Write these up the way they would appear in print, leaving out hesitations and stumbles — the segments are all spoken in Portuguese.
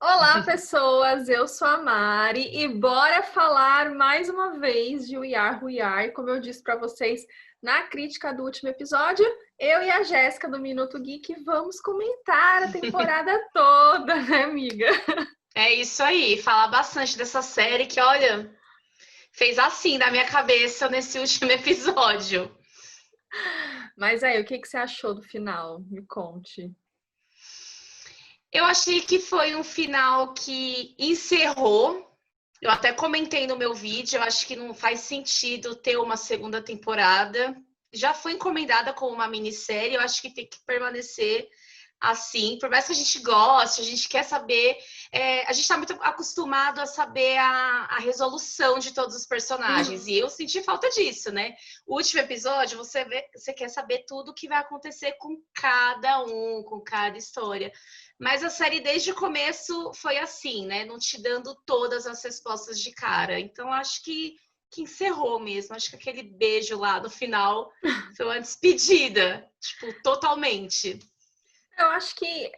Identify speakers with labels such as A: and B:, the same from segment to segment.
A: Olá, pessoas! Eu sou a Mari e bora falar mais uma vez de We Are Who We Are. Como eu disse para vocês na crítica do último episódio, eu e a Jéssica do Minuto Geek vamos comentar a temporada toda, né, amiga?
B: É isso aí, falar bastante dessa série que, olha, fez assim na minha cabeça nesse último episódio.
A: Mas aí, o que você achou do final? Me conte.
B: Eu achei que foi um final que encerrou. Eu até comentei no meu vídeo, eu acho que não faz sentido ter uma segunda temporada. Já foi encomendada como uma minissérie, eu acho que tem que permanecer assim, por mais que a gente goste, a gente quer saber, a gente está muito acostumado a saber a resolução de todos os personagens,
A: Uhum.
B: e eu senti falta disso, né? O último episódio, você quer saber tudo o que vai acontecer com cada um, com cada história. Mas a série, desde o começo, foi assim, né? Não te dando todas as respostas de cara. Então, acho que encerrou mesmo. Acho que aquele beijo lá no final foi uma despedida, tipo, totalmente.
A: Eu acho que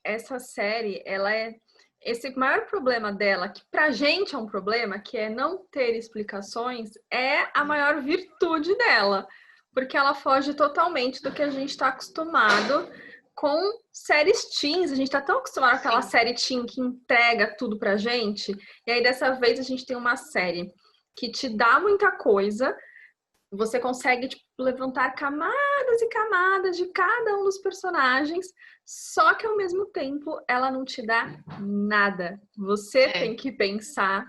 A: essa série, ela é esse maior problema dela, que pra gente é um problema, que é não ter explicações, é a maior virtude dela, porque ela foge totalmente do que a gente está acostumado com séries teens. A gente tá tão acostumado com aquela
B: Sim.
A: série teen que entrega tudo pra gente, e aí dessa vez a gente tem uma série que te dá muita coisa, você consegue tipo, levantar camadas e camadas de cada um dos personagens, só que ao mesmo tempo ela não te dá nada. Você tem
B: É.
A: que pensar,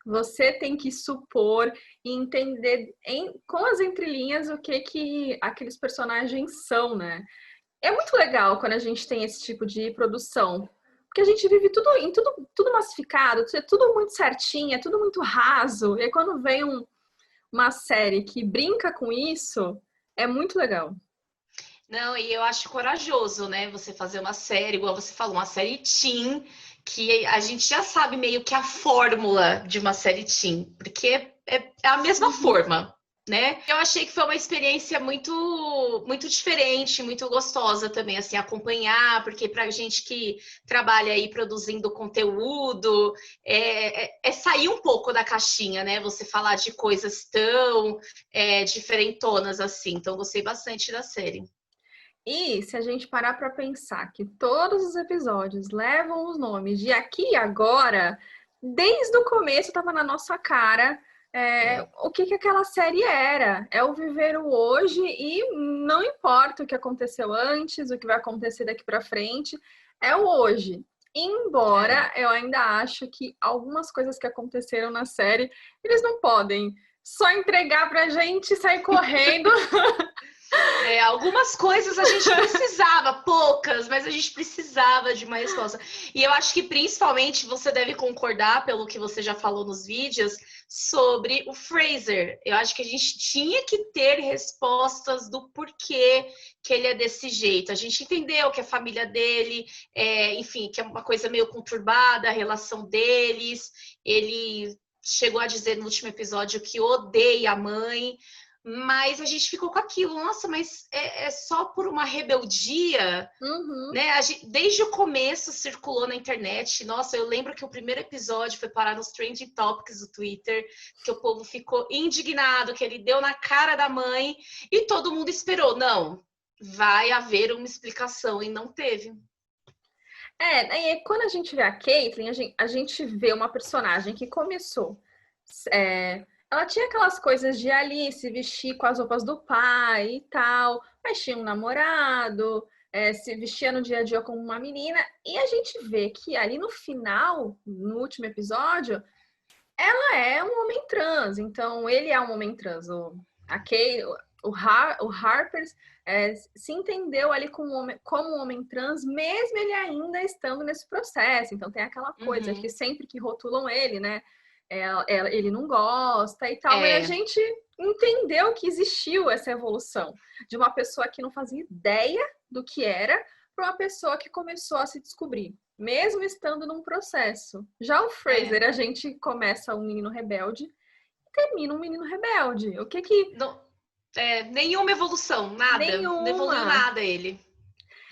A: você tem que supor e entender com as entrelinhas o que aqueles personagens são, né? É muito legal quando a gente tem esse tipo de produção. Porque a gente vive tudo massificado, é tudo muito certinho, é tudo muito raso. E aí, quando vem uma série que brinca com isso, é muito legal.
B: Não, e eu acho corajoso, né? Você fazer uma série, igual você falou, uma série teen, que a gente já sabe meio que a fórmula de uma série teen, porque é a mesma
A: Uhum.
B: forma, né? Eu achei que foi uma experiência muito diferente, muito gostosa também, assim, acompanhar, porque pra gente que trabalha aí produzindo conteúdo, é sair um pouco da caixinha, né? Você falar de coisas tão diferentonas assim. Então, gostei bastante da série.
A: E se a gente parar para pensar que todos os episódios levam os nomes de aqui e agora, desde o começo estava na nossa cara
B: É.
A: o que aquela série era. É o viver o hoje e não importa o que aconteceu antes, o que vai acontecer daqui para frente, é o hoje.
B: É.
A: Embora eu ainda acho que algumas coisas que aconteceram na série, eles não podem só entregar pra gente e sair correndo.
B: Algumas coisas a gente precisava, poucas, mas a gente precisava de uma resposta. E eu acho que principalmente você deve concordar, pelo que você já falou nos vídeos, sobre o Fraser. Eu acho que a gente tinha que ter respostas do porquê que ele é desse jeito. A gente entendeu que a família dele, enfim, que é uma coisa meio conturbada, a relação deles. Ele chegou a dizer no último episódio que odeia a mãe. Mas a gente ficou com aquilo, nossa, mas é só por uma rebeldia,
A: Uhum.
B: né? Desde o começo circulou na internet. Nossa, eu lembro que o primeiro episódio foi parar nos trending topics do Twitter, que o povo ficou indignado, que ele deu na cara da mãe, e todo mundo esperou. Não, vai haver uma explicação, e não teve.
A: E quando a gente vê a Caitlyn, a gente vê uma personagem que começou. Ela tinha aquelas coisas de ali se vestir com as roupas do pai e tal, mas tinha um namorado, se vestia no dia a dia como uma menina, e a gente vê que ali no final, no último episódio, ela é um homem trans, então ele é um homem trans. A Kay, o Harper se entendeu ali como um homem trans, mesmo ele ainda estando nesse processo. Então tem aquela coisa que
B: Uhum.
A: sempre que rotulam ele, né? Ele não gosta e tal, mas a
B: É,
A: gente entendeu que existiu essa evolução de uma pessoa que não fazia ideia do que era para uma pessoa que começou a se descobrir, mesmo estando num processo. Já o
B: é.
A: Fraser, a gente começa um menino rebelde e termina um menino rebelde. O que que
B: Não, nenhuma evolução, nada. Não evoluiu
A: nenhuma.
B: nada ele.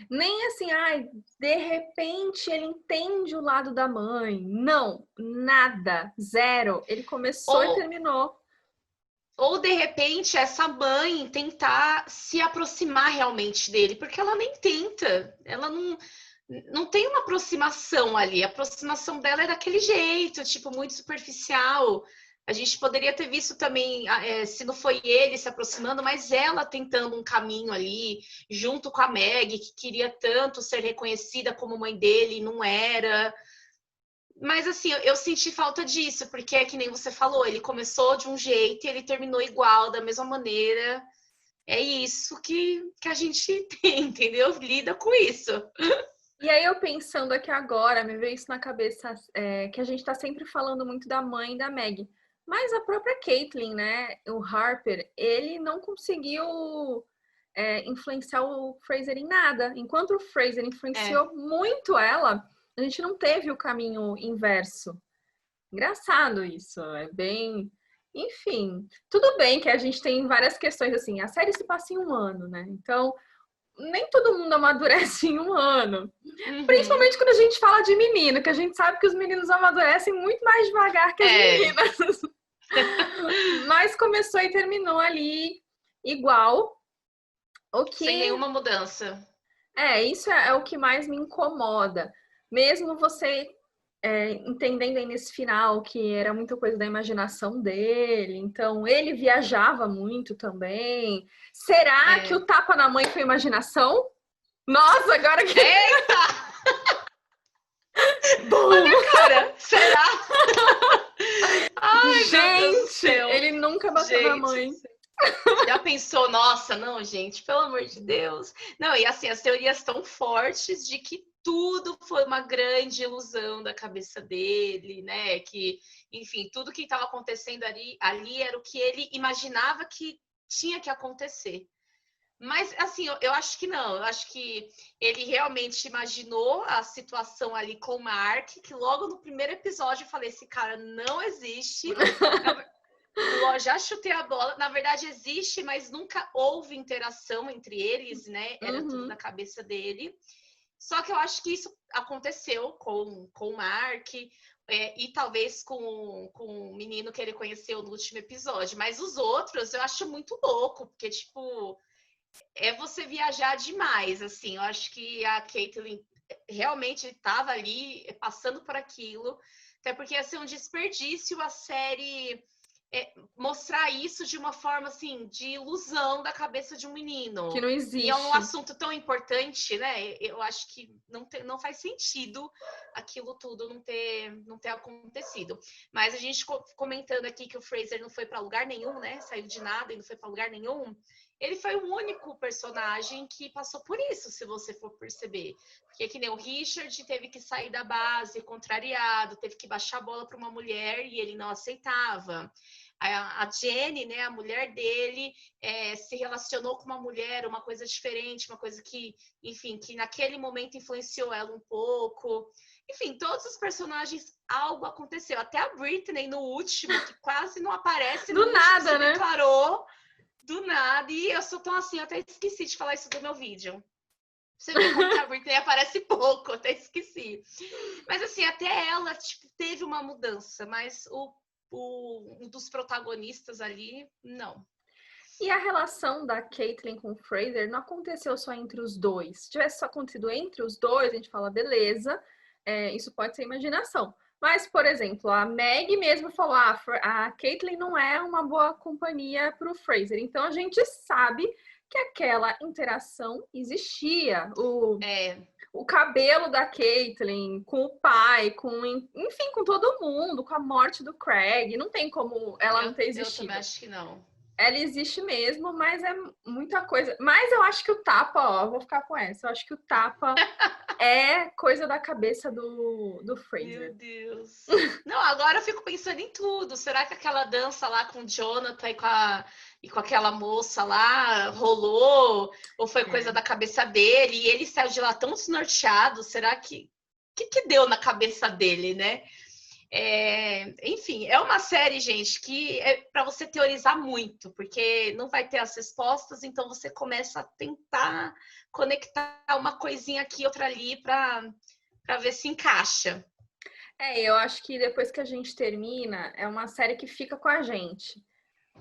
A: Nem assim, ai, de repente ele entende o lado da mãe. Não, nada, zero. Ele começou e
B: Ou,
A: terminou.
B: ou de repente essa mãe tentar se aproximar realmente dele, porque ela nem tenta, ela não tem uma aproximação ali. A aproximação dela é daquele jeito, tipo, muito superficial. A gente poderia ter visto também, se não foi ele se aproximando, mas ela tentando um caminho ali, junto com a Meg, que queria tanto ser reconhecida como mãe dele, e não era. Mas assim, eu senti falta disso, porque é que nem você falou, ele começou de um jeito e ele terminou igual, da mesma maneira. É isso que a gente tem, entendeu? Lida com isso.
A: E aí eu pensando aqui agora, me veio isso na cabeça, que a gente tá sempre falando muito da mãe da Meg. Mas a própria Caitlyn, né? O Harper, ele não conseguiu influenciar o Fraser em nada. Enquanto o Fraser
B: É.
A: influenciou muito ela, a gente não teve o caminho inverso. Engraçado isso, é bem. Enfim, tudo bem que a gente tem várias questões assim. A série se passa em um ano, né? Então, nem todo mundo amadurece em um ano.
B: Uhum.
A: Principalmente quando a gente fala de menino, que a gente sabe que os meninos amadurecem muito mais devagar que as
B: É,
A: meninas. Mas começou e terminou ali igual. O
B: sem
A: que
B: nenhuma mudança.
A: isso é o que mais me incomoda. Mesmo você entendendo aí nesse final que era muita coisa da imaginação dele, então ele viajava muito também. Será que
B: É.
A: o tapa na mãe foi imaginação? Nossa, agora que.
B: Eita!
A: Bum!
B: Olha, cara, será? Ai, meu Deus do
A: Gente,
B: céu.
A: ele nunca bateu na
B: Gente do
A: mãe.
B: céu. Já pensou, nossa, não, gente, pelo amor de Deus. Não, e assim, as teorias estão fortes de que tudo foi uma grande ilusão da cabeça dele, né? Que, enfim, tudo que estava acontecendo ali era o que ele imaginava que tinha que acontecer. Mas, assim, eu acho que não. Eu acho que ele realmente imaginou a situação ali com o Mark, que logo no primeiro episódio eu falei: esse cara não existe. Já chutei a bola. Na verdade, existe, mas nunca houve interação entre eles, né? Era tudo
A: Uhum.
B: da cabeça dele. Só que eu acho que isso aconteceu com o Mark. E talvez com o menino que ele conheceu no último episódio. Mas os outros eu acho muito louco, porque, tipo, é você viajar demais, assim. Eu acho que a Caitlyn realmente estava ali passando por aquilo, até porque ia ser um desperdício a série mostrar isso de uma forma assim de ilusão da cabeça de um
A: Que
B: menino.
A: não
B: E é um
A: existe.
B: assunto tão importante, né? Eu acho que não faz sentido aquilo tudo não ter acontecido. Mas a gente comentando aqui que o Fraser não foi para lugar nenhum, né? Saiu de nada e não foi para lugar nenhum. Ele foi o único personagem que passou por isso, se você for perceber. Porque que nem o Richard teve que sair da base, contrariado, teve que baixar a bola para uma mulher e ele não aceitava. A Jenny, né, a mulher dele, se relacionou com uma mulher, uma coisa diferente, uma coisa que, enfim, que naquele momento influenciou ela um pouco. Enfim, todos os personagens, algo aconteceu. Até a Britney, no último, que quase não aparece, no
A: Do
B: último
A: nada,
B: se
A: né?
B: declarou do nada. E eu sou tão assim, eu até esqueci de falar isso do meu vídeo. Você vê como que a Britney aparece pouco, eu até esqueci. Mas assim, até ela tipo, teve uma mudança, mas um dos protagonistas ali, não.
A: E a relação da Caitlyn com o Fraser não aconteceu só entre os dois. Se tivesse só acontecido entre os dois, a gente fala, beleza, isso pode ser imaginação. Mas, por exemplo, a Meg mesmo falou: a Caitlyn não é uma boa companhia para o Fraser. Então a gente sabe que aquela interação existia. O cabelo da Caitlyn com o pai, enfim, com todo mundo, com a morte do Craig. Não tem como ela não ter
B: Eu também
A: existido.
B: acho que não.
A: Ela existe mesmo, mas é muita coisa. Mas eu acho que o tapa, ó, eu vou ficar com essa. Eu acho que o tapa é coisa da cabeça do
B: Meu
A: Fraser.
B: Deus. Não, agora eu fico pensando em tudo. Será que aquela dança lá com o Jonathan e com aquela moça lá rolou? Ou foi coisa
A: É.
B: da cabeça dele? E ele saiu de lá tão desnorteado? Será que deu na cabeça dele, né? Enfim, é uma série, gente, que é para você teorizar muito, porque não vai ter as respostas, então você começa a tentar conectar uma coisinha aqui, outra ali, para ver se encaixa.
A: Eu acho que depois que a gente termina, é uma série que fica com a gente.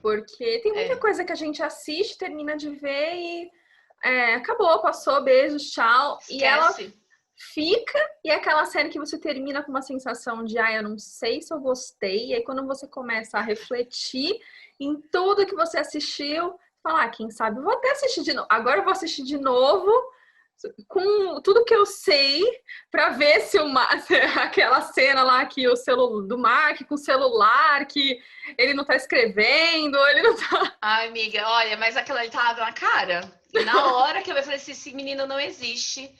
A: Porque tem muita coisa que a gente assiste, termina de ver e acabou, passou, beijos, tchau.
B: Esquece.
A: E ela fica, e é aquela série que você termina com uma sensação de, eu não sei se eu gostei. E aí quando você começa a refletir em tudo que você assistiu, falar, quem sabe eu vou até assistir de novo. Agora eu vou assistir de novo com tudo que eu sei para ver se aquela cena lá que do Mark com o celular, que ele não tá escrevendo, ele não tá...
B: Ai, amiga, olha, mas aquela ali tava na cara. E na hora que eu falei assim, esse menino não existe.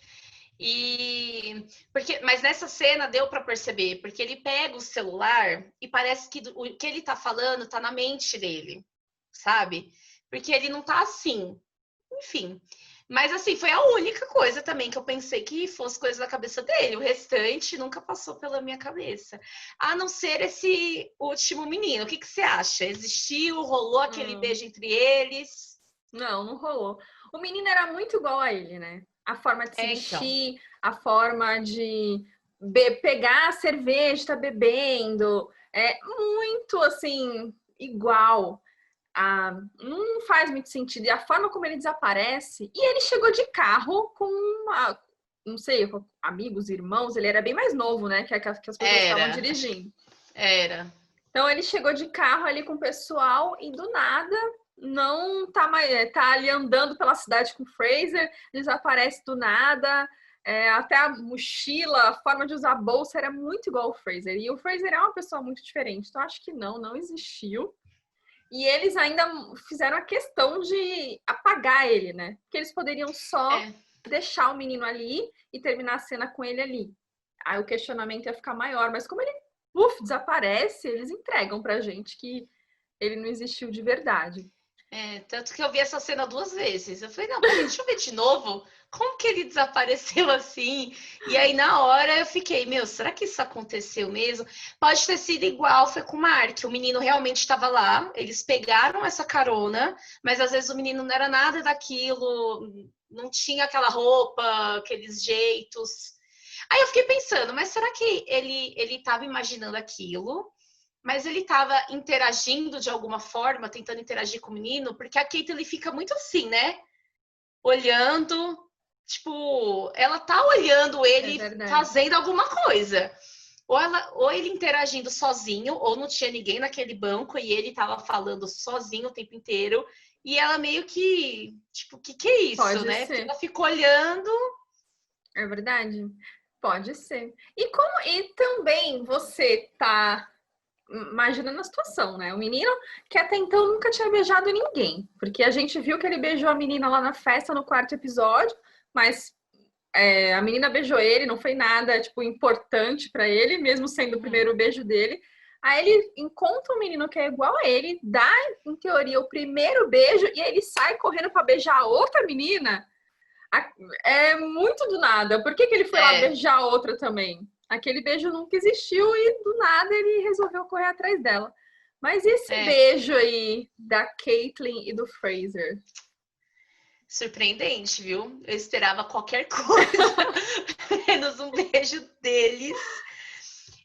B: Mas nessa cena deu para perceber, porque ele pega o celular e parece que o que ele tá falando tá na mente dele, sabe? Porque ele não tá assim. Enfim. Mas assim, foi a única coisa também que eu pensei que fosse coisa da cabeça dele. O restante nunca passou pela minha cabeça. A não ser esse último menino. O que você acha? Existiu? Rolou aquele beijo entre eles?
A: Não rolou. O menino era muito igual a ele, né? A forma de se vestir,
B: então.
A: a forma de pegar a cerveja, tá bebendo. É muito, assim, igual. Não faz muito sentido. E a forma como ele desaparece. E ele chegou de carro com não sei, com amigos, irmãos. Ele era bem mais novo, né? Que as pessoas estavam dirigindo.
B: Era.
A: Então ele chegou de carro ali com o pessoal e do nada não tá mais. Tá ali andando pela cidade com o Fraser, desaparece do nada. Até a mochila, a forma de usar a bolsa era muito igual ao Fraser. E o Fraser é uma pessoa muito diferente. Então acho que não existiu. E eles ainda fizeram a questão de apagar ele, né? Porque eles poderiam só deixar o menino ali e terminar a cena com ele ali. Aí o questionamento ia ficar maior. Mas como ele desaparece, eles entregam pra gente que ele não existiu de verdade.
B: Tanto que eu vi essa cena 2 vezes. Eu falei, não, peraí, deixa eu ver de novo. Como que ele desapareceu assim? E aí, na hora, eu fiquei, será que isso aconteceu mesmo? Pode ter sido igual, foi com o Mark. O menino realmente estava lá, eles pegaram essa carona, mas às vezes o menino não era nada daquilo, não tinha aquela roupa, aqueles jeitos. Aí eu fiquei pensando, mas será que ele estava imaginando aquilo? Mas ele estava interagindo de alguma forma, tentando interagir com o menino, porque a Kate ele fica muito assim, né? Olhando, tipo, ela tá olhando ele fazendo alguma coisa. Ou ele interagindo sozinho, ou não tinha ninguém naquele banco e ele tava falando sozinho o tempo inteiro. E ela meio que, tipo, o que é isso,
A: Pode
B: né?
A: ser.
B: Porque ela fica olhando.
A: É verdade? Pode ser. E também você tá imaginando a situação, né? O menino que até então nunca tinha beijado ninguém, porque a gente viu que ele beijou a menina lá na festa no 4º episódio, mas a menina beijou ele, não foi nada tipo importante para ele, mesmo sendo o primeiro beijo dele. Aí ele encontra um menino que é igual a ele, dá em teoria o primeiro beijo e aí ele sai correndo para beijar a outra menina. É muito do nada. Por que ele foi lá beijar a outra também? Aquele beijo nunca existiu e do nada ele resolveu correr atrás dela. Mas esse beijo aí da Caitlyn e do Fraser?
B: Surpreendente, viu? Eu esperava qualquer coisa, menos um beijo deles.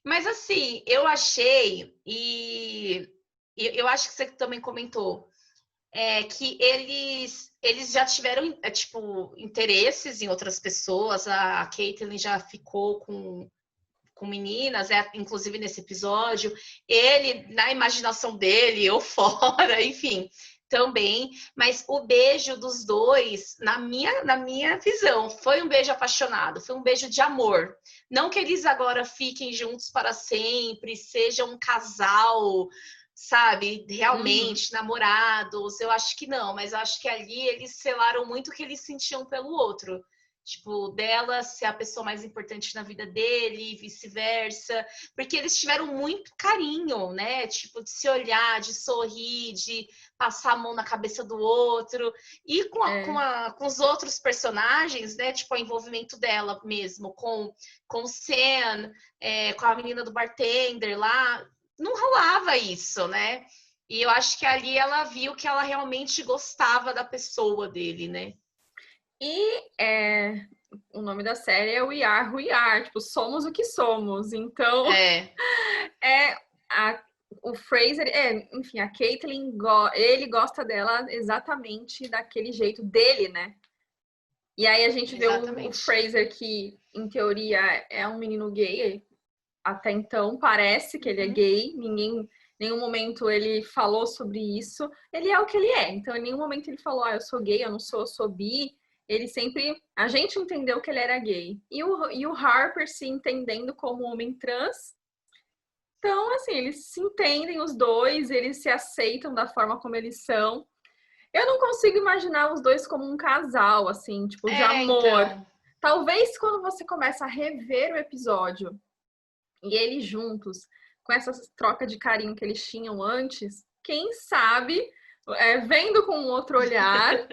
B: Mas assim, eu achei, e eu acho que você também comentou, que eles já tiveram, tipo, interesses em outras pessoas. A Caitlyn já ficou com meninas, inclusive nesse episódio. Ele, na imaginação dele, eu fora, enfim, também. Mas o beijo dos dois, na minha visão, foi um beijo apaixonado, foi um beijo de amor. Não que eles agora fiquem juntos para sempre, sejam um casal, sabe, realmente namorados. Eu acho que não, mas eu acho que ali eles selaram muito o que eles sentiam pelo outro. Tipo, dela ser a pessoa mais importante na vida dele e vice-versa. Porque eles tiveram muito carinho, né? Tipo, de se olhar, de sorrir, de passar a mão na cabeça do outro. E com os outros personagens, né? Tipo, o envolvimento dela mesmo com o Sam, com a menina do bartender lá. Não rolava isso, né? E eu acho que ali ela viu que ela realmente gostava da pessoa dele, né?
A: E o nome da série é We Are Who We Are, tipo, somos o que somos. Então, o Fraser, enfim, a Caitlyn, ele gosta dela exatamente daquele jeito dele, né? E aí a gente vê o Fraser, que em teoria é um menino gay, até então parece que ele é gay, nenhum momento ele falou sobre isso. Ele é o que ele é, então em nenhum momento ele falou, eu sou gay, eu não sou, eu sou bi. Ele sempre, a gente entendeu que ele era gay. E o Harper se entendendo como homem trans. Então, assim, eles se entendem os dois, eles se aceitam da forma como eles são. Eu não consigo imaginar os dois como um casal, assim, tipo, de amor.
B: Então.
A: Talvez quando você começa a rever o episódio e eles juntos, com essa troca de carinho que eles tinham antes, quem sabe, vendo com outro olhar...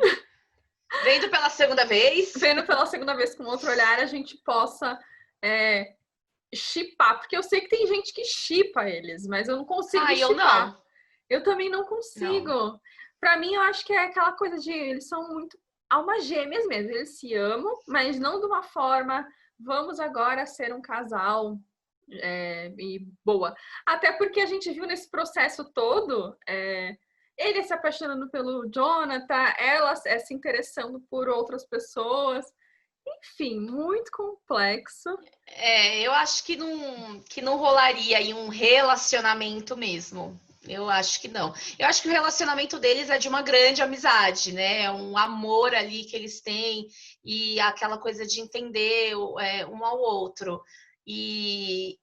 B: Vendo pela segunda vez.
A: Vendo pela segunda vez com outro olhar, a gente possa shippar. Porque eu sei que tem gente que shippa eles, mas eu não consigo shippar.
B: Eu não.
A: Eu também não consigo. Pra mim, eu acho que é aquela coisa de... Eles são muito almas gêmeas mesmo. Eles se amam, mas não de uma forma... Vamos agora ser um casal... e boa. Até porque a gente viu nesse processo todo... ele se apaixonando pelo Jonathan, ela se interessando por outras pessoas. Enfim, muito complexo.
B: Eu acho que não rolaria aí um relacionamento mesmo. Eu acho que não. Eu acho que o relacionamento deles é de uma grande amizade, né? É um amor ali que eles têm e aquela coisa de entender um ao outro. E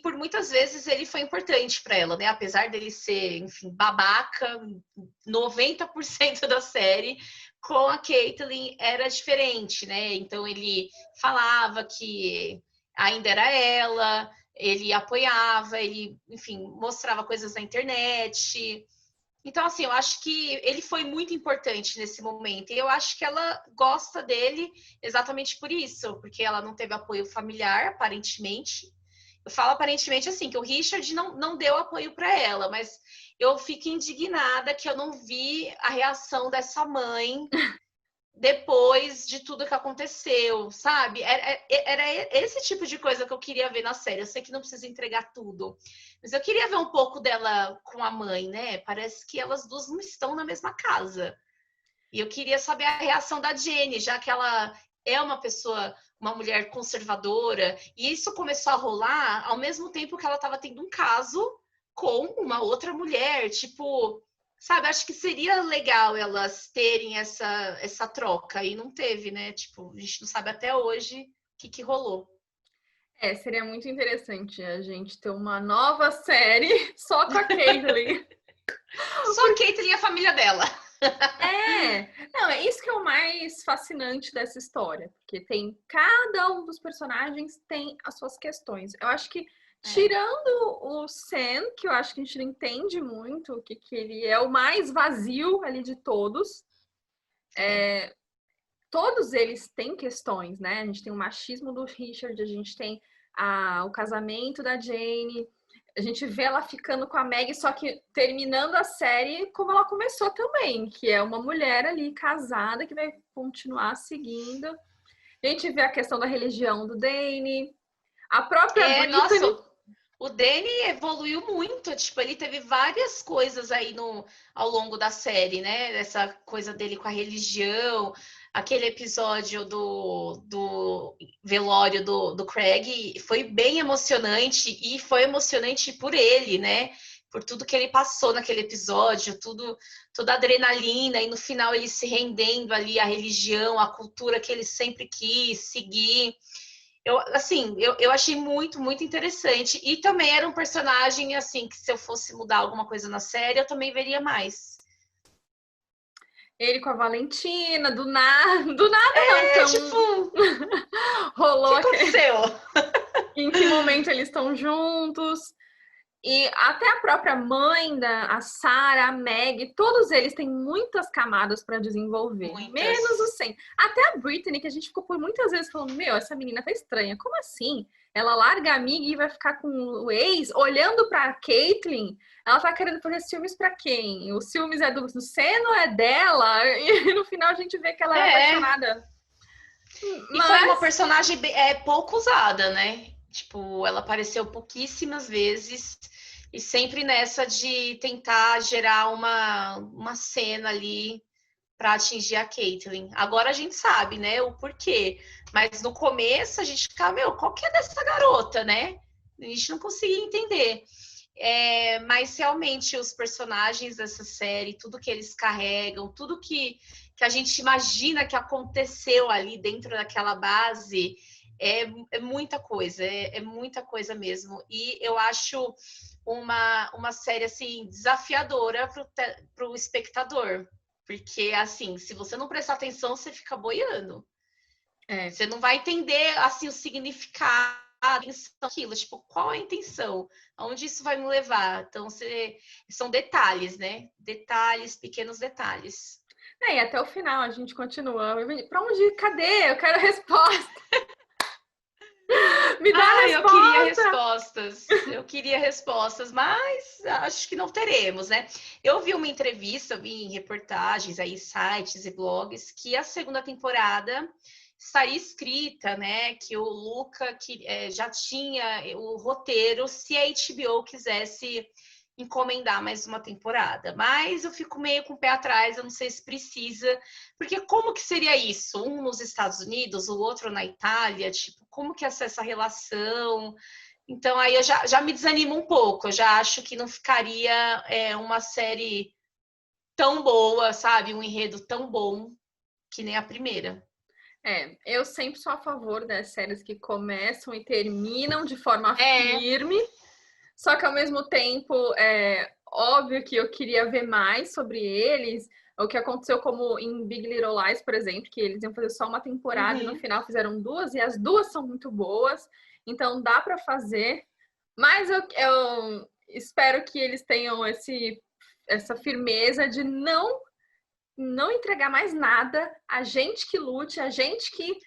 B: por muitas vezes ele foi importante para ela, né? Apesar dele ser, enfim, babaca 90% da série, com a Caitlyn era diferente, né? Então ele falava que ainda era ela, ele apoiava, ele, enfim, mostrava coisas na internet. Então, assim, eu acho que ele foi muito importante nesse momento. E eu acho que ela gosta dele exatamente por isso, porque ela não teve apoio familiar, aparentemente. Eu falo aparentemente assim, que o Richard não deu apoio para ela, mas eu fico indignada que eu não vi a reação dessa mãe depois de tudo que aconteceu, sabe? Era esse tipo de coisa que eu queria ver na série. Eu sei que não precisa entregar tudo, mas eu queria ver um pouco dela com a mãe, né? Parece que elas duas não estão na mesma casa. E eu queria saber a reação da Jenny, já que ela é uma mulher conservadora, e isso começou a rolar ao mesmo tempo que ela estava tendo um caso com uma outra mulher, tipo... Sabe, acho que seria legal elas terem essa troca. E não teve, né? Tipo, a gente não sabe até hoje o que rolou.
A: Seria muito interessante a gente ter uma nova série só com a Caitlyn.
B: Só a Caitlyn e a família dela.
A: Não, é isso que é o mais fascinante dessa história. Porque cada um dos personagens tem as suas questões. Eu acho que tirando o Sam, que eu acho que a gente não entende muito, que ele é o mais vazio ali de todos. Todos eles têm questões, né? A gente tem o machismo do Richard, a gente tem o casamento da Jane, a gente vê ela ficando com a Meg, só que terminando a série como ela começou também, que é uma mulher ali casada que vai continuar seguindo. A gente vê a questão da religião do Danny, a própria Brittany...
B: Nossa, o Danny evoluiu muito, tipo, ele teve várias coisas aí ao longo da série, né? Essa coisa dele com a religião, aquele episódio do velório do Craig foi bem emocionante, e foi emocionante por ele, né? Por tudo que ele passou naquele episódio, toda a adrenalina, e no final ele se rendendo ali à religião, à cultura que ele sempre quis seguir. Eu achei muito, muito interessante. E também era um personagem, assim, que se eu fosse mudar alguma coisa na série, eu também veria mais.
A: ele com a Valentina, do nada não, então
B: Tipo, o que
A: rolou aquele...
B: aconteceu?
A: Em que momento eles estão juntos? E até a própria mãe a Sarah, a Meg, todos eles têm muitas camadas para desenvolver. Menos o
B: Muitas.
A: Sam. Até a Brittany, que a gente ficou por muitas vezes falando, meu, essa menina tá estranha. Como assim? Ela larga a amiga e vai ficar com o ex, olhando pra Caitlyn. Ela tá querendo fazer ciúmes pra quem? O ciúmes é do Sam ou é dela? E no final a gente vê que ela é apaixonada.
B: E foi uma
A: Mas
B: personagem pouco usada, né? Tipo, ela apareceu pouquíssimas vezes e sempre nessa de tentar gerar uma cena ali para atingir a Caitlyn. Agora a gente sabe, né, o porquê. Mas no começo a gente ficava, meu, qual que é dessa garota, né? A gente não conseguia entender. Mas realmente os personagens dessa série, tudo que eles carregam, tudo que a gente imagina que aconteceu ali dentro daquela base, é muita coisa, é muita coisa mesmo. E eu acho uma série assim desafiadora para o espectador. Porque, assim, se você não prestar atenção, você fica boiando. Você não vai entender, assim, o significado daquilo. Tipo, qual a intenção? Aonde isso vai me levar? Então, são detalhes, né? Detalhes, pequenos detalhes.
A: e até o final a gente continua. Pra onde? Cadê? Eu quero a resposta. Me dá a
B: Eu queria
A: resposta.
B: respostas. Eu queria respostas, mas acho que não teremos, né? Eu vi uma entrevista, vi em reportagens aí, sites e blogs, que a segunda temporada estaria escrita, né? Que o Luca já tinha o roteiro se a HBO quisesse encomendar mais uma temporada. Mas eu fico meio com o pé atrás, eu não sei se precisa, porque como que seria isso? Um nos Estados Unidos, o outro na Itália, tipo, como que é essa relação? Então aí eu já me desanimo um pouco, eu já acho que não ficaria uma série tão boa, sabe? Um enredo tão bom que nem a primeira.
A: Eu sempre sou a favor das séries que começam e terminam de forma
B: É,
A: firme, só que ao mesmo tempo é óbvio que eu queria ver mais sobre eles. O que aconteceu como em Big Little Lies, por exemplo, que eles iam fazer só uma temporada e no final fizeram duas, e as duas são muito boas, então dá para fazer. Mas eu espero que eles tenham essa firmeza de não entregar mais nada, a gente que lute, a gente que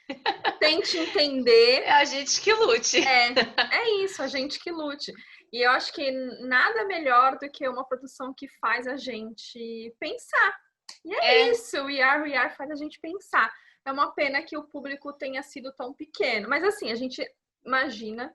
A: tente entender.
B: é a gente que lute.
A: É isso, a gente que lute. E eu acho que nada melhor do que uma produção que faz a gente pensar. E é isso, We Are faz a gente pensar. É uma pena que o público tenha sido tão pequeno. Mas assim, a gente imagina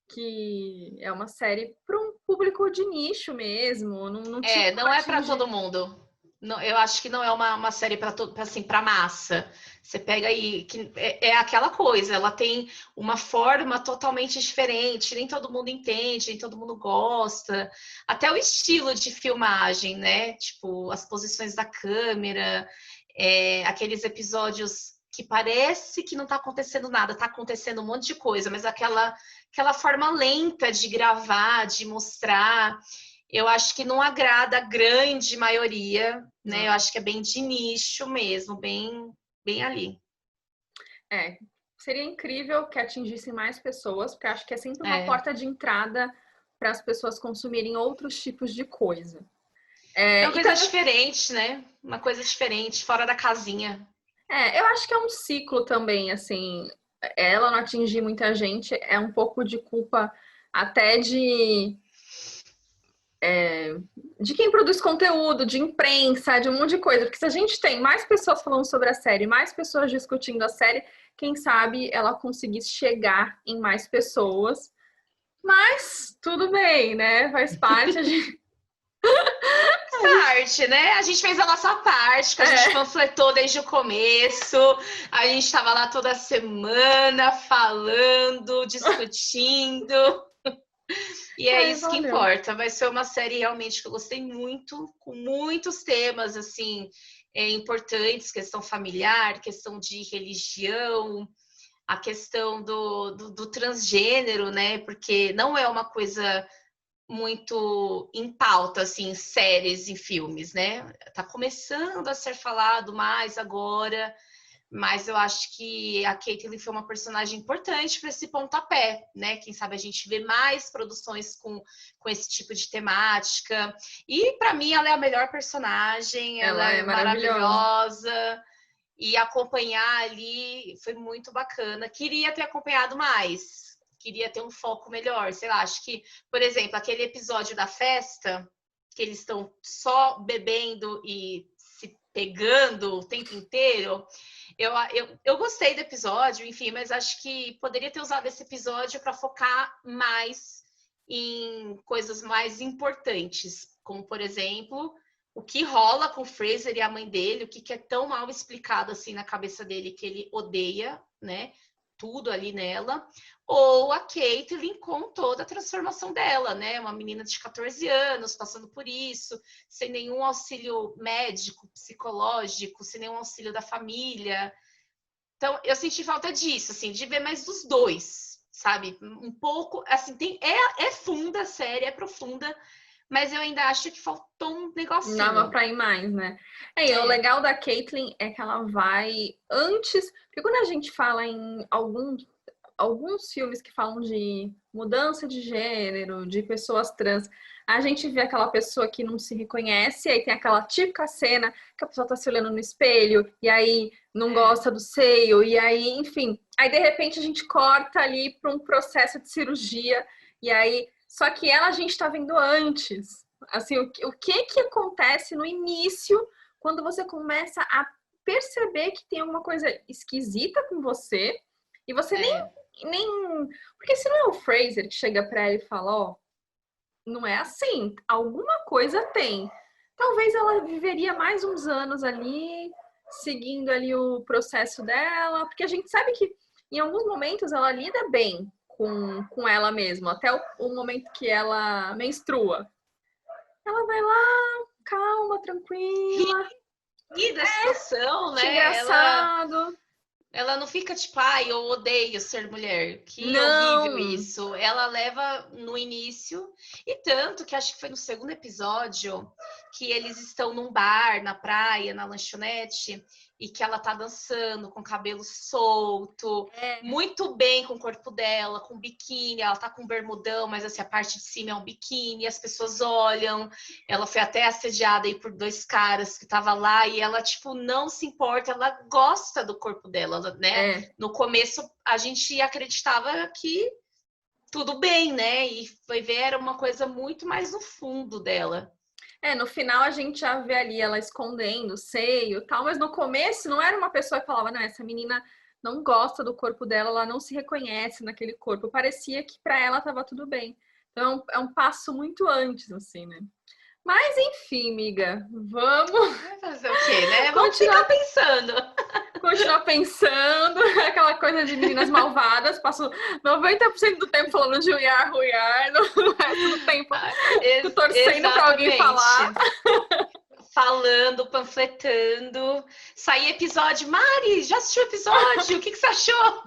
A: que é uma série para um público de nicho mesmo. Não tinha como
B: Não é para
A: atingir.
B: todo mundo. Não, eu acho que não é uma série para assim, para massa. Você pega aí, que é aquela coisa, ela tem uma forma totalmente diferente, nem todo mundo entende, nem todo mundo gosta. Até o estilo de filmagem, né? Tipo, as posições da câmera, aqueles episódios que parece que não está acontecendo nada, está acontecendo um monte de coisa, mas aquela forma lenta de gravar, de mostrar. Eu acho que não agrada a grande maioria, né? Eu acho que é bem de nicho mesmo, bem ali.
A: Seria incrível que atingissem mais pessoas, porque acho que é sempre uma
B: É.
A: porta de entrada para as pessoas consumirem outros tipos de coisa.
B: É uma
A: E
B: coisa
A: também,
B: diferente, né? Uma coisa diferente, fora da casinha.
A: eu acho que é um ciclo também, assim, ela não atingir muita gente é um pouco de culpa até de quem produz conteúdo, de imprensa, de um monte de coisa. Porque se a gente tem mais pessoas falando sobre a série, mais pessoas discutindo a série, quem sabe ela conseguisse chegar em mais pessoas. Mas tudo bem, né? Faz parte.
B: Parte, né? A gente fez a nossa parte, que a gente panfletou desde o começo. A gente estava lá toda semana falando, discutindo. E é isso que
A: Valeu.
B: importa. Vai ser uma série realmente que eu gostei muito, com muitos temas assim importantes, questão familiar, questão de religião, a questão do transgênero, né? Porque não é uma coisa muito em pauta, assim, em séries e filmes, né? Tá começando a ser falado mais agora, mas eu acho que a Caitlyn foi uma personagem importante para esse pontapé, né? Quem sabe a gente vê mais produções com esse tipo de temática. E para mim ela é a melhor personagem, ela
A: Ela é
B: é
A: maravilhosa.
B: maravilhosa. E acompanhar ali foi muito bacana. Queria ter acompanhado mais, queria ter um foco melhor, sei lá, acho que, por exemplo, aquele episódio da festa, que eles estão só bebendo e se pegando o tempo inteiro, eu gostei do episódio, enfim, mas acho que poderia ter usado esse episódio para focar mais em coisas mais importantes, como, por exemplo, o que rola com o Fraser e a mãe dele, o que é tão mal explicado assim na cabeça dele que ele odeia, né? Tudo ali nela, ou a Caitlyn com toda a transformação dela, né? Uma menina de 14 anos passando por isso, sem nenhum auxílio médico, psicológico, sem nenhum auxílio da família. Então, eu senti falta disso, assim, de ver mais dos dois, sabe? Um pouco, assim, é funda a série, é profunda, mas eu ainda acho que faltou um
A: Dava
B: negocinho.
A: pra ir mais, né? E o
B: É,
A: legal da Caitlyn é que ela vai antes. Porque quando a gente fala em alguns filmes que falam de mudança de gênero, de pessoas trans, a gente vê aquela pessoa que não se reconhece, aí tem aquela típica cena que a pessoa tá se olhando no espelho, e aí não
B: é,
A: gosta do seio, e aí, enfim. Aí, de repente, a gente corta ali para um processo de cirurgia, e aí. Só que ela a gente tá vendo antes. Assim, o que que acontece no início, quando você começa a perceber que tem alguma coisa esquisita com você, e você
B: é.
A: nem. Porque se não é o Fraser que chega pra ela e fala, ó, não é assim, alguma coisa tem. Talvez ela viveria mais uns anos ali, seguindo ali o processo dela, porque a gente sabe que em alguns momentos ela lida bem com ela mesma, até o momento que ela menstrua. Ela vai lá, calma, tranquila,
B: Ri da situação,
A: que
B: né? Ela,
A: engraçado.
B: ela não fica tipo, ai, eu odeio ser mulher. Que horrível
A: Não,
B: isso. Ela leva no início, e tanto que acho que foi no segundo episódio que eles estão num bar, na praia, na lanchonete, e que ela tá dançando com o cabelo solto,
A: é,
B: muito bem com o corpo dela, com biquíni, ela tá com bermudão, mas assim, a parte de cima é um biquíni, as pessoas olham, ela foi até assediada aí por dois caras que tava lá, e ela, tipo, não se importa, ela gosta do corpo dela, né?
A: é,
B: No começo, a gente acreditava que tudo bem, né? E foi ver, era uma coisa muito mais no fundo dela.
A: no final a gente já vê ali ela escondendo o seio e tal, mas no começo não era uma pessoa que falava, não, essa menina não gosta do corpo dela, ela não se reconhece naquele corpo. Parecia que para ela tava tudo bem. Então é um passo muito antes, assim, né? Mas enfim, amiga, vamos
B: Vai fazer o quê, né? Vamos ficar
A: continuar
B: pensando.
A: continuar pensando, aquela coisa de meninas malvadas, passo 90% do tempo falando de We Are, no resto do tempo
B: Ah,
A: torcendo para alguém falar.
B: exatamente. Falando, panfletando. Sair episódio. Mari, já assistiu o episódio? O que você achou?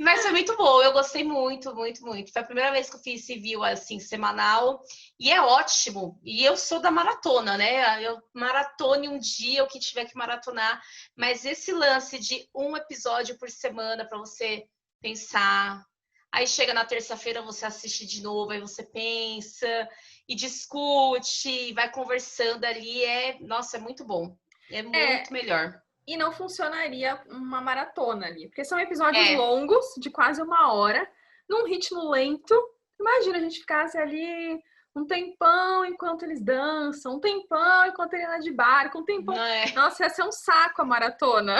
B: Mas foi muito bom, eu gostei muito, muito, muito. Foi a primeira vez que eu fiz civil assim, semanal, e é ótimo. E eu sou da maratona, né? Eu maratone um dia, o que tiver que maratonar. Mas esse lance de um episódio por semana para você pensar. Aí chega na terça-feira, você assiste de novo, aí você pensa e discute, vai conversando ali. Nossa, é muito bom. É
A: É,
B: muito melhor.
A: e não funcionaria uma maratona ali, porque são episódios
B: É,
A: longos, de quase uma hora, num ritmo lento. Imagina a gente ficasse ali um tempão enquanto eles dançam, um tempão enquanto ele anda de barco, um tempão.
B: não é.
A: Nossa, ia ser um saco a maratona.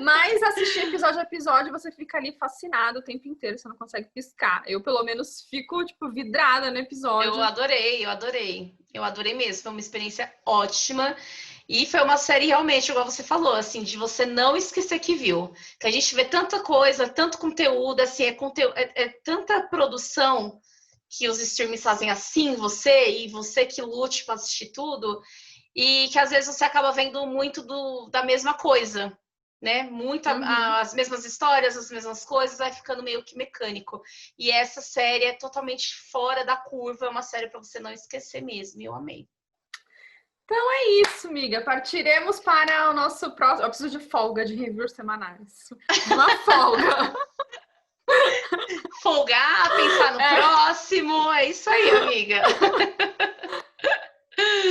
A: Mas assistir episódio a episódio, você fica ali fascinado o tempo inteiro, você não consegue piscar. Eu, pelo menos, fico, tipo, vidrada no
B: Eu
A: episódio.
B: adorei, eu adorei. Eu adorei mesmo, foi uma experiência ótima. E foi uma série realmente, igual você falou, assim, de você não esquecer que viu. Que a gente vê tanta coisa, tanto conteúdo, assim, é tanta produção que os streams fazem assim, você, e você que lute para assistir tudo, e que às vezes você acaba vendo muito da mesma coisa. né? Muito
A: Uhum.
B: as mesmas histórias, as mesmas coisas, vai ficando meio que mecânico. E essa série é totalmente fora da curva, é uma série para você não esquecer mesmo. E eu amei.
A: Então é isso, amiga. Partiremos para o nosso próximo. Eu preciso de folga de reviews semanais. Uma folga.
B: Folgar, pensar no próximo. É isso aí, amiga.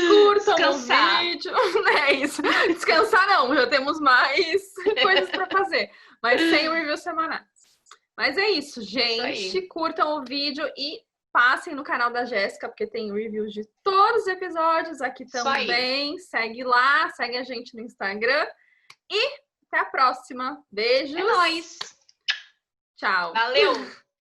A: Curtam o
B: Descansar.
A: vídeo. É isso. Descansar não, já temos mais coisas para fazer. Mas sem review semanais. Mas é isso, gente.
B: Isso aí.
A: Curtam o vídeo e passem no canal da Jéssica, porque tem reviews de todos os episódios aqui
B: Isso aí.
A: também. Segue lá, segue a gente no Instagram. E até a próxima. Beijos.
B: É nóis.
A: Tchau.
B: Valeu.